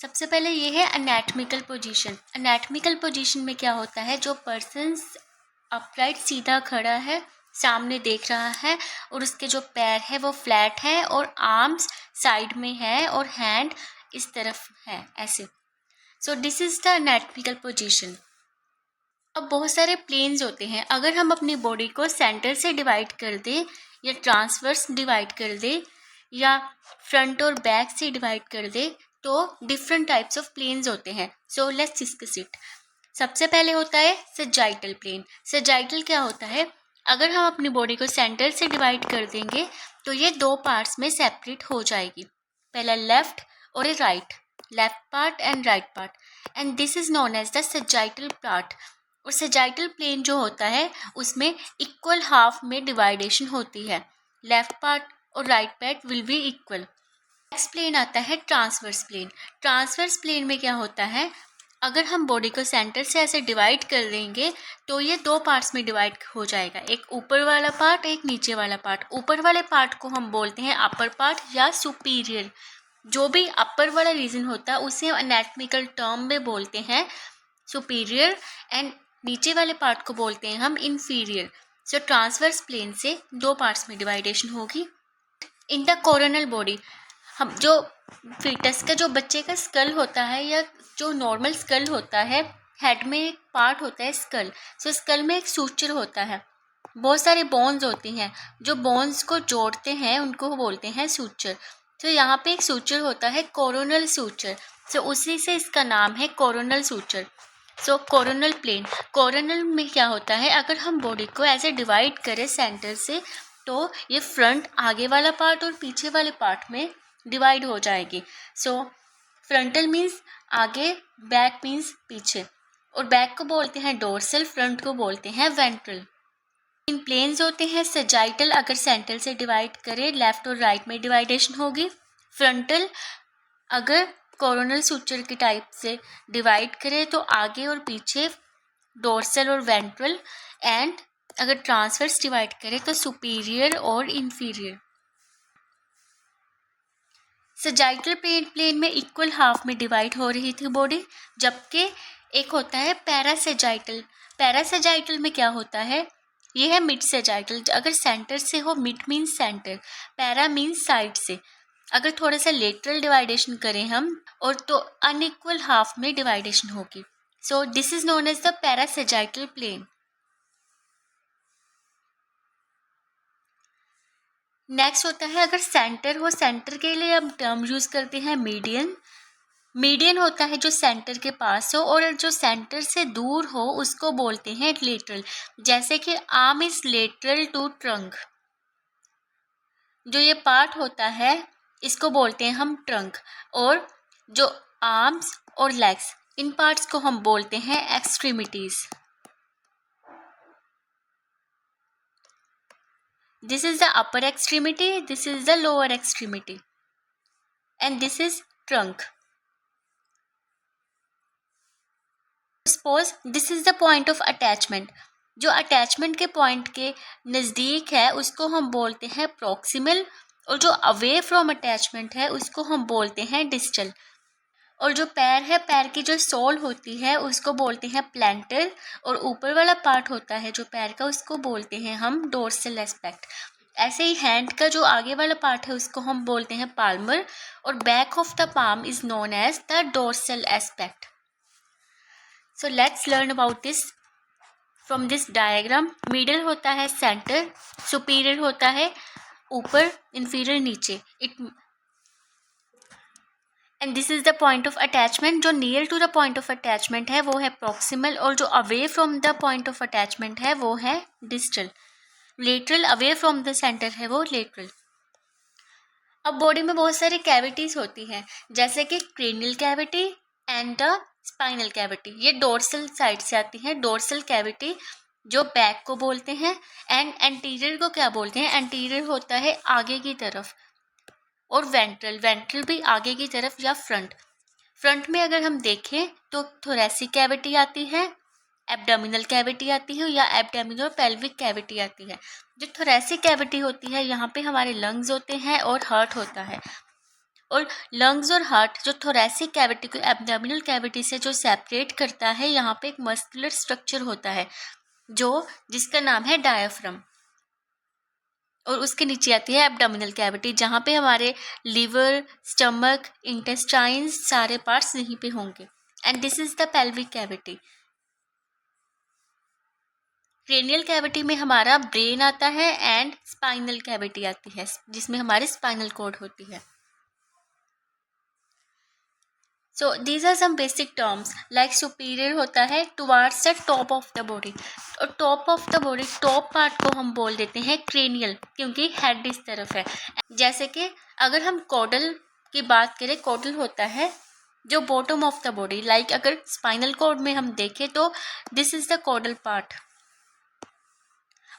सबसे पहले ये है एनाटॉमिकल पोजीशन। एनाटॉमिकल पोजीशन में क्या होता है, जो पर्सन अपराइट सीधा खड़ा है, सामने देख रहा है और उसके जो पैर है वो फ्लैट है और आर्म्स साइड में है और हैंड इस तरफ है, ऐसे। सो this is the anatomical position. अब बहुत सारे प्लेन्स होते हैं। अगर हम अपनी बॉडी को सेंटर से डिवाइड कर दें या ट्रांसवर्स डिवाइड कर दें या फ्रंट और बैक से डिवाइड कर दें तो डिफरेंट टाइप्स ऑफ प्लेन्स होते हैं। So let's discuss it. सबसे पहले होता है सजाइटल प्लेन। सजाइटल क्या होता है, अगर हम अपनी बॉडी को सेंटर से डिवाइड कर देंगे तो ये दो पार्ट्स में सेपरेट हो जाएगी, पहला लेफ्ट और a right, left part and right part, and this is known as the sagittal part. और सजाइटल प्लेन जो होता है उसमें इक्वल हाफ में डिवाइडेशन होती है, लेफ्ट पार्ट और right part will be equal. Next plane आता है ट्रांसवर्स प्लेन। ट्रांसवर्स प्लेन में क्या होता है, अगर हम बॉडी को सेंटर से ऐसे डिवाइड कर देंगे तो ये दो पार्ट्स में डिवाइड हो जाएगा, एक ऊपर वाला पार्ट, एक नीचे वाला पार्ट। ऊपर वाले पार्ट को हम बोलते हैं अपर पार्ट या सुपीरियर। जो भी अपर वाला रीजन होता है उसे हम एनाटॉमिकल टर्म में बोलते हैं सुपीरियर, एंड नीचे वाले पार्ट को बोलते हैं हम इंफीरियर। सो ट्रांसवर्स प्लेन से दो पार्ट्स में डिवाइडेशन होगी। इन द कोरोनल बॉडी, हम जो फीटस का, जो बच्चे का स्कल होता है या जो नॉर्मल स्कल होता है, हेड में एक पार्ट होता है स्कल। सो स्कल में एक सूचर होता है, बहुत सारे बोन्स होती हैं, जो बोन्स को जोड़ते हैं उनको बोलते हैं सूचर। तो यहाँ पे एक सूचर होता है कोरोनल सूचर, सो उसी से इसका नाम है कोरोनल सूचर। सो कोरोनल प्लेन, कोरोनल में क्या होता है, अगर हम बॉडी को ऐसे डिवाइड करें सेंटर से तो ये फ्रंट आगे वाला पार्ट और पीछे वाले पार्ट में डिवाइड हो जाएगी। सो फ्रंटल मीन्स आगे, बैक मीन्स पीछे, और बैक को बोलते हैं डोर्सल, फ्रंट को बोलते हैं वेंट्रल। इन प्लेन्स होते हैं सजाइटल, अगर सेंटर से डिवाइड करें लेफ्ट और राइट में डिवाइडेशन होगी। फ्रंटल अगर कोरोनल सूचर की टाइप से डिवाइड करें तो आगे और पीछे, डोर्सल और वेंट्रल, एंड अगर ट्रांसवर्स डिवाइड करें तो सुपीरियर और इंफीरियर। सजाइटल प्लेन में इक्वल हाफ में डिवाइड हो रही थी बॉडी, जबकि एक होता है पैरासजाइटल। पैरासजाइटल में क्या होता है, ये है मिड सजाइटल। अगर सेंटर से हो, mid means centre, para means side से। अगर थोड़ा सा लेटरल डिवाइडेशन करें हम और तो अनइक्वल हाफ में डिवाइडेशन होगी। So this is known as the parasagittal plane. Next होता है अगर सेंटर हो, सेंटर के लिए हम टर्म यूज करते हैं मीडियन। मीडियन होता है जो सेंटर के पास हो, और जो सेंटर से दूर हो उसको बोलते हैं लेटरल। जैसे कि arm is lateral to trunk, जो ये पार्ट होता है इसको बोलते हैं हम ट्रंक, और जो आर्म्स और लेग्स, इन पार्ट्स को हम बोलते हैं extremities. This is the upper extremity, this is the lower extremity, and this is trunk. Suppose this is the point of attachment. जो अटैचमेंट के पॉइंट के नज़दीक है उसको हम बोलते हैं प्रॉक्सिमल, और जो अवे फ्रॉम अटैचमेंट है उसको हम बोलते हैं डिस्टल। और जो पैर है, पैर की जो सोल होती है उसको बोलते हैं प्लैंटर, और ऊपर वाला पार्ट होता है जो पैर का उसको बोलते हैं हम डोर्सल एस्पेक्ट। ऐसे ही हैंड का जो आगे वाला पार्ट है उसको हम बोलते हैं पाल्मर, और back of the palm is known as the dorsal aspect. So let's learn about this from this diagram. Middle होता है सेंटर, सुपीरियर होता है ऊपर, इंफीरियर नीचे। And this is the point of attachment. जो near to the point of attachment है वो है प्रॉक्सिमल, और जो away from the point of attachment है वो है distal. Lateral away from the centre है वो लेटरल। अब बॉडी में बहुत सारी कैविटीज होती हैं, जैसे कि cranial cavity and the spinal cavity. ये डोर्सल साइड से आती है। डोर्सल कैविटी जो बैक को बोलते हैं, एंड एंटीरियर को क्या बोलते हैं, एंटीरियर होता है आगे की तरफ, और वेंट्रल, वेंट्रल भी आगे की तरफ या फ्रंट। फ्रंट में अगर हम देखें तो थोरेसिक कैविटी आती है, एब्डोमिनल कैविटी आती है, या एब्डोमिनल पेल्विक कैविटी आती है। जो थोरेसिक कैविटी होती है यहाँ पे हमारे लंग्स होते हैं और हार्ट होता है। और लंग्स और हार्ट, जो थोरेसिक कैविटी को एब्डोमिनल कैविटी से जो सेपरेट करता है, यहाँ पे एक मस्कुलर स्ट्रक्चर होता है जिसका नाम है डायाफ्राम, और उसके नीचे आती है एब्डोमिनल कैविटी, जहाँ पे हमारे लिवर, स्टमक, इंटेस्टाइन्स सारे पार्ट्स यहीं पे होंगे। And this is the pelvic cavity. Cranial cavity में हमारा ब्रेन आता है एंड स्पाइनल कैविटी आती है, जिसमें हमारी स्पाइनल कॉर्ड होती है। So these are some basic terms like superior होता है towards the top of the body, और top of the body, top part को हम बोल देते हैं क्रेनियल, क्योंकि हेड इस तरफ है। जैसे कि अगर हम कॉडल की बात करें, कॉडल होता है जो bottom of the body, like अगर स्पाइनल कॉर्ड में हम देखें तो this is the caudal part,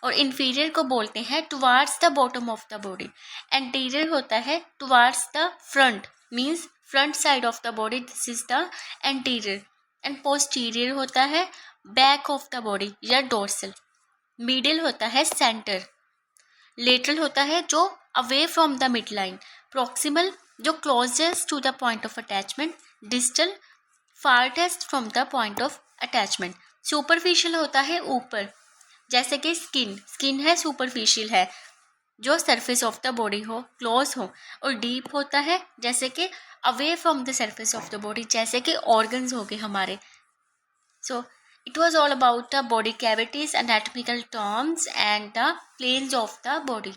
और इंफीरियर को बोलते हैं towards the bottom of the body. Anterior होता है towards the front, means front side of the body, this is the anterior. And posterior होता है बैक ऑफ द बॉडी या dorsal. Middle होता है सेंटर। लेटरल होता है जो away from the mid line. Proximal जो closest to the point of attachment. Distal farthest from the point of attachment. Superficial होता है ऊपर, जैसे कि स्किन है सुपरफिशियल है, जो सरफेस ऑफ द बॉडी हो, क्लोज हो। और डीप होता है जैसे कि away from the surface of the body, जैसे कि ऑर्गन्स हो गए हमारे। So it was all about the body cavities, anatomical terms and the planes of the body.